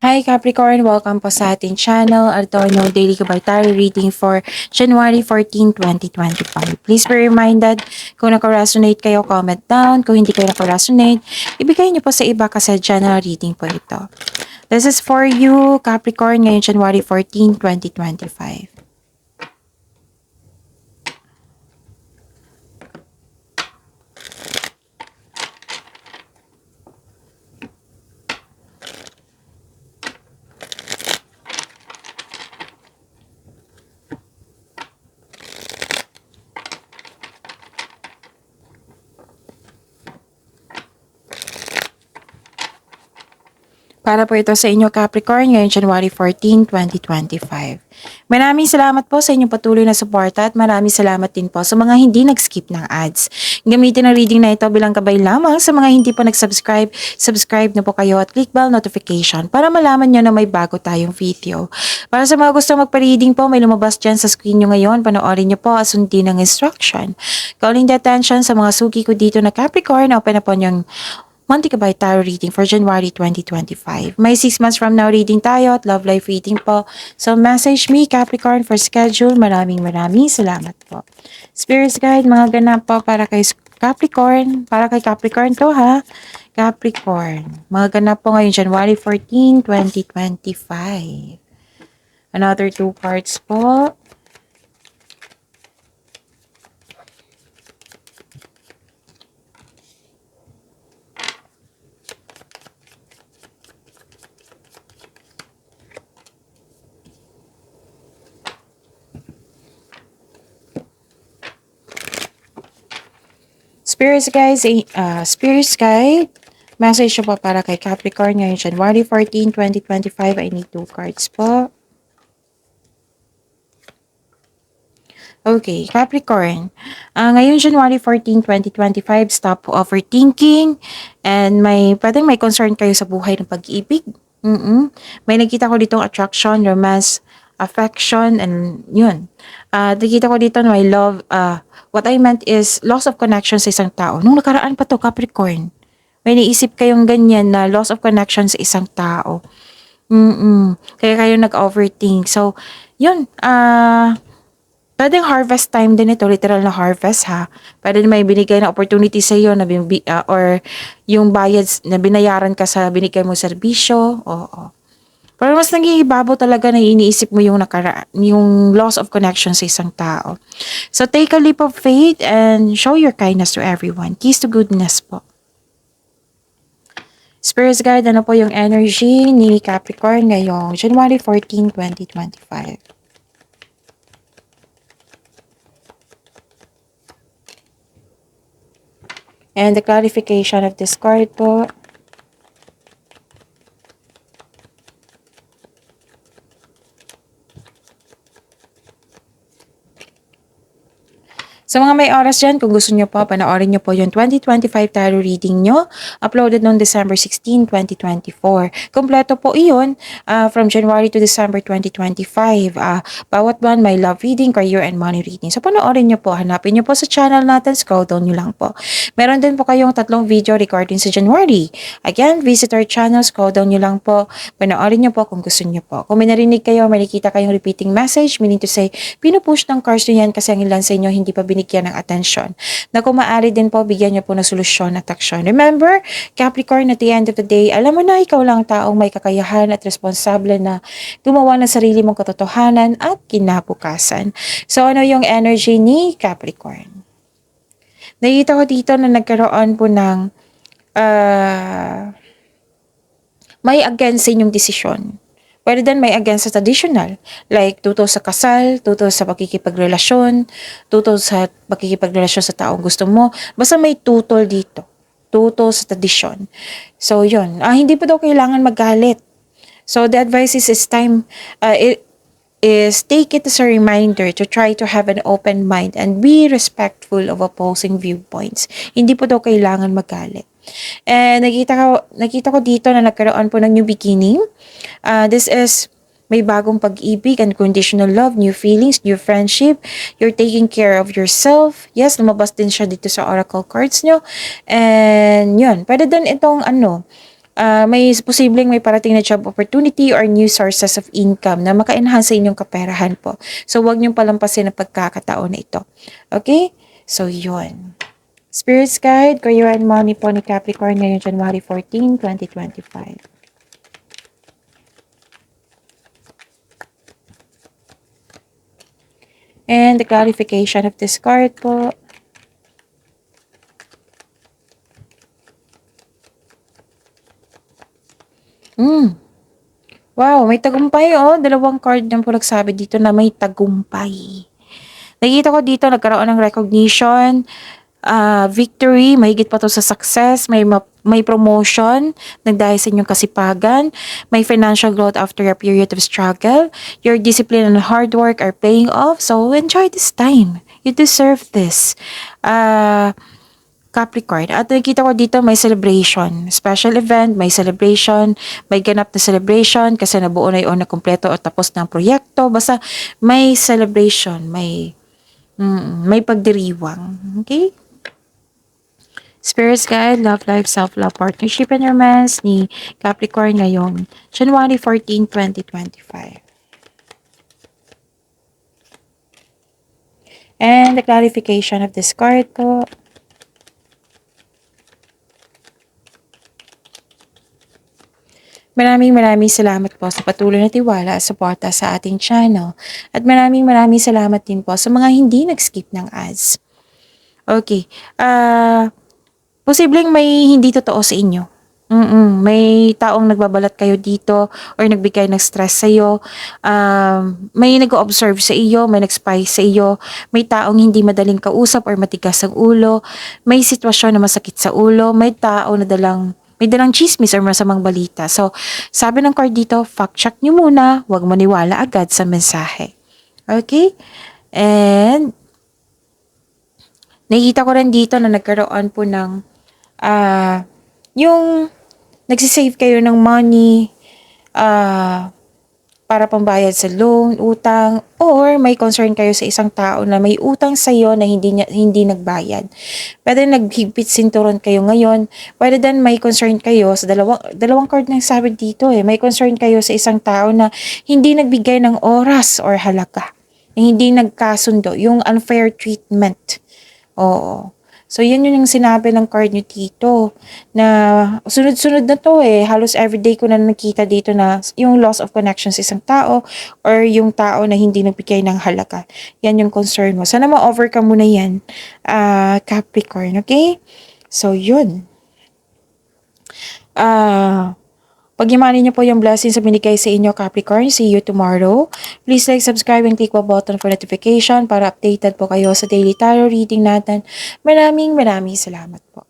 Hi Capricorn! Welcome po sa ating channel. Ito yung Daily Kabay reading for January 14, 2025. Please be reminded, kung naka-resonate kayo, comment down. Kung hindi kayo naka-resonate, ibigay niyo po sa iba kasi general reading po ito. This is for you, Capricorn, ngayon January 14, 2025. Para po ito sa inyo Capricorn ngayong January 14, 2025. Maraming salamat po sa inyong patuloy na suporta at maraming salamat din po sa mga hindi nag-skip ng ads. Gamitin ang reading na ito bilang gabay lamang sa mga hindi po nag-subscribe. Subscribe na po kayo at click bell notification para malaman nyo na may bago tayong video. Para sa mga gusto magpa-reading po, may lumabas dyan sa screen nyo ngayon. Panoorin nyo po at sundin ang instruction. Calling the attention sa mga suki ko dito na Capricorn, open na po yung Monty Kabay Tarot reading for January 2025. May 6 months from now reading tayo at love life reading po. So message me Capricorn for schedule. Maraming salamat po. Spirits guide, mga ganap po para kay Capricorn. Para kay Capricorn to ha. Capricorn. Mga ganap po ngayon January 14, 2025. Another 2 cards po. Spirits guide, message po para kay Capricorn ngayon January 14, 2025. I need 2 cards po. Okay, Capricorn. Ngayon January 14, 2025, stop overthinking and pwedeng may concern kayo sa buhay ng pag-ibig. May nakita ko ditong attraction, romance, affection, and yun. Nakita ko dito na may love, what I meant is loss of connection sa isang tao. Nung nakaraan pa to, Capricorn. May naisip kayong ganyan na loss of connection sa isang tao. Kaya kayo nag-overthink. So, yun, pwedeng harvest time din ito, literal na harvest ha. Pwede may binigay na opportunity sa iyo na or yung bayad na binayaran ka sa binigay mo serbisyo. Oo. Pero mas nangihibabaw talaga na iniisip mo yung yung loss of connection sa isang tao. So take a leap of faith and show your kindness to everyone. Keys to goodness po. Spirits guide, ano po yung energy ni Capricorn ngayong January 14, 2025? And the clarification of this card po. Sa mga may oras dyan, kung gusto nyo po, panoorin nyo po yung 2025 tarot reading nyo, uploaded noong December 16, 2024. Kompleto po iyon from January to December 2025. Bawat buwan may love reading, career, and money reading. So panoorin nyo po, hanapin nyo po sa channel natin, scroll down nyo lang po. Meron din po kayong 3 video recording sa January. Again, visit our channel, scroll down nyo lang po, panoorin nyo po kung gusto nyo po. Kung may narinig kayo, may nakita kayong repeating message, meaning to say, pinupush ng cards nyo yan kasi ang ilan sa inyo hindi pa binigyan ng atensyon. Na kung maaari din po, bigyan niyo po ng solusyon at aksyon. Remember, Capricorn, at the end of the day, alam mo na ikaw lang taong may kakayahan at responsable na gumawa ng sarili mong katotohanan at kinabukasan. So, ano yung energy ni Capricorn? Nakita ko dito na nagkaroon po ng may against sa inyong desisyon. Pwede din may against sa traditional, like tuto sa kasal, tuto sa pakikipagrelasyon, tuto sa pakikipagrelasyon sa taong gusto mo. Basta may tutol dito. Tuto sa tradisyon. So, yun. Hindi pa daw kailangan magalit. So, the advice is take it as a reminder to try to have an open mind and be respectful of opposing viewpoints. Hindi po daw kailangan magalit. And nakita ko dito na nagkaroon po ng new beginning. This is may bagong pag-ibig, unconditional love, new feelings, new friendship. You're taking care of yourself. Yes, lumabas din siya dito sa oracle cards nyo. And yun, pwede din itong may posibleng may parating na job opportunity or new sources of income na maka-enhance sa inyong kaperahan po. So, huwag niyong palampasin ang pagkakataon na ito. Okay? So, yun. Spirits Guide, Career and Money po ni Capricorn ngayong January 14, 2025. And the clarification of this card po. Wow, may tagumpay oh. Dalawang card na po nagsabi dito na may tagumpay. Nakikita ko dito nagkaroon ng recognition, victory, mahigit pa to sa success, may promotion, nagdahil sa inyong kasipagan, may financial growth after a period of struggle, your discipline and hard work are paying off, so enjoy this time. You deserve this. Capricorn. At nakikita ko dito may celebration. Special event, may celebration, may ganap na celebration kasi nabuo na yun na kumpleto o tapos ng proyekto. Basta may celebration, may pagdiriwang. Okay? Spirits Guide, Love Life, Self-Love, Partnership, and Romance ni Capricorn ngayong January 14, 2025. And the clarification of this card po. Maraming salamat po sa patuloy na tiwala at suporta sa ating channel. At maraming salamat din po sa mga hindi nag-skip ng ads. Okay. Posibleng may hindi totoo sa inyo. May taong nagbabalat kayo dito or nagbigay ng stress sa iyo. May nag-observe sa iyo, may nag-spy sa iyo, may taong hindi madaling kausap or matigas ang ulo, may sitwasyon na masakit sa ulo, may tao na may dalang chismis or masamang balita. So, sabi ng card dito, fact check nyo muna, huwag maniwala agad sa mensahe. Okay? And, nakikita ko rin dito na nagkaroon po ng, yung nagsisave kayo ng money, para pambayad sa loan, utang, or may concern kayo sa isang tao na may utang sa iyo na hindi nagbayad. Pwede naghigpit sinturon kayo ngayon. Pwede din may concern kayo sa dalawang card na sabi dito eh. May concern kayo sa isang tao na hindi nagbigay ng oras or halaga. Na hindi nagkasundo, yung unfair treatment. Oo. So, yun yung sinabi ng card nyo dito na sunod-sunod na to eh. Halos everyday ko na nakita dito na yung loss of connection sa isang tao or yung tao na hindi nagbigay ng halaga. Yan yung concern mo. Sana ma-overcome mo na yan, Capricorn, okay? So, yun. Pag-imanin niyo po yung blessings sa binigay sa inyo, Capricorn. See you tomorrow. Please like, subscribe, and click the button for notification para updated po kayo sa daily tarot reading natin. Maraming salamat po.